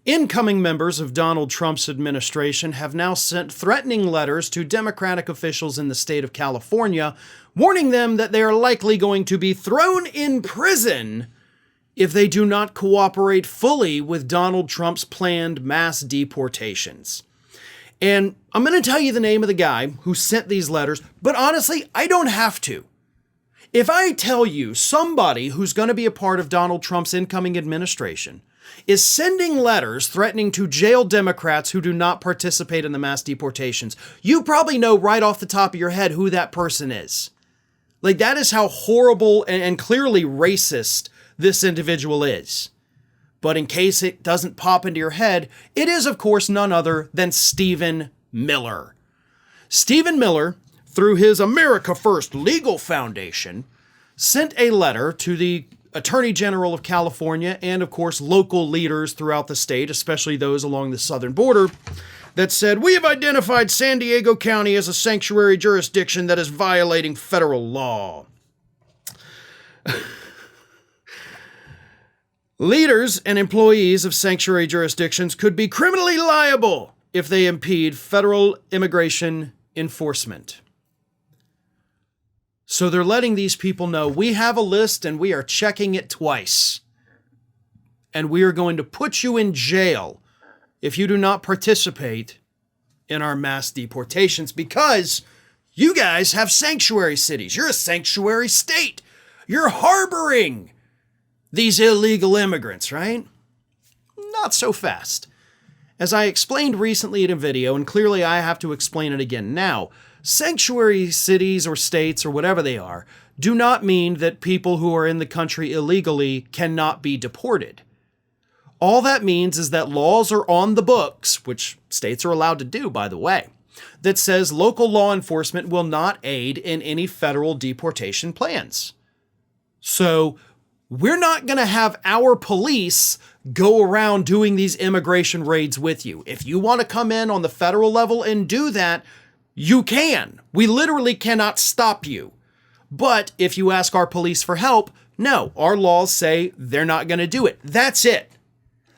Incoming members of Donald Trump's administration have now sent threatening letters to Democratic officials in the state of California, warning them that they are likely going to be thrown in prison if they do not cooperate fully with Donald Trump's planned mass deportations. And I'm going to tell you the name of the guy who sent these letters, but honestly, I don't have to. If I tell you somebody who's going to be a part of Donald Trump's incoming administration is sending letters threatening to jail Democrats who do not participate in the mass deportations, you probably know right off the top of your head who that person is. Like, that is how horrible and clearly racist this individual is. But in case it doesn't pop into your head, it is, of course, none other than Stephen Miller. Stephen Miller, through his America First Legal Foundation, sent a letter to the Attorney General of California and, of course, local leaders throughout the state, especially those along the southern border, that said, "We have identified San Diego County as a sanctuary jurisdiction that is violating federal law. Leaders and employees of sanctuary jurisdictions could be criminally liable if they impede federal immigration enforcement." So they're letting these people know, we have a list and we are checking it twice. And we are going to put you in jail if you do not participate in our mass deportations because you guys have sanctuary cities. You're a sanctuary state. You're harboring these illegal immigrants, right? Not so fast. As I explained recently in a video, and clearly I have to explain it again now, sanctuary cities or states or whatever they are do not mean that people who are in the country illegally cannot be deported. All that means is that laws are on the books, which states are allowed to do, by the way, that says local law enforcement will not aid in any federal deportation plans. So we're not going to have our police go around doing these immigration raids with you. If you want to come in on the federal level and do that, you can. We literally cannot stop you. But if you ask our police for help, no, our laws say they're not going to do it. That's it.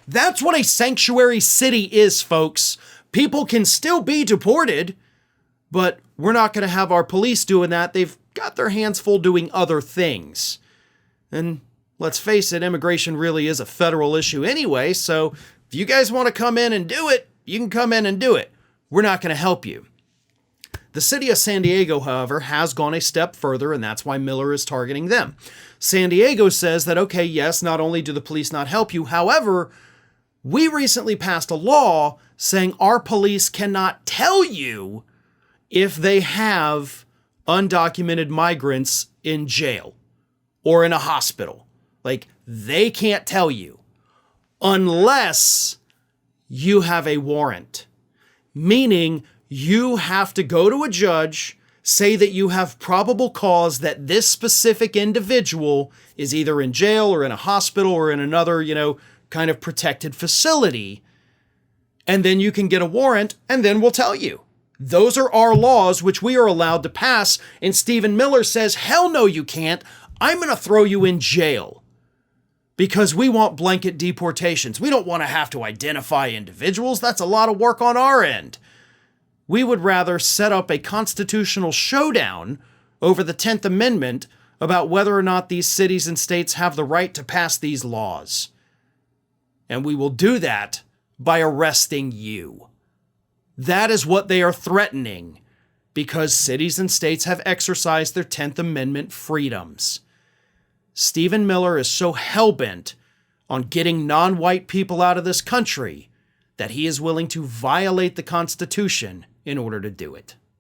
That's what a sanctuary city is, folks. People can still be deported, but we're not going to have our police doing that. They've got their hands full doing other things. And let's face it, immigration really is a federal issue anyway, so if you guys want to come in and do it, you can come in and do it. We're not going to help you. The city of San Diego, however, has gone a step further, and that's why Miller is targeting them. San Diego says that, okay, yes, not only do the police not help you, however, we recently passed a law saying our police cannot tell you if they have undocumented migrants in jail or in a hospital. Like, they can't tell you unless you have a warrant, meaning you have to go to a judge, say that you have probable cause that this specific individual is either in jail or in a hospital or in another, kind of protected facility. And then you can get a warrant, and then we'll tell you. Those are our laws, which we are allowed to pass. And Stephen Miller says, hell no, you can't. I'm going to throw you in jail because we want blanket deportations. We don't want to have to identify individuals. That's a lot of work on our end. We would rather set up a constitutional showdown over the 10th Amendment about whether or not these cities and states have the right to pass these laws. And we will do that by arresting you. That is what they are threatening because cities and states have exercised their 10th Amendment freedoms. Stephen Miller is so hell-bent on getting non-white people out of this country that he is willing to violate the Constitution in order to do it.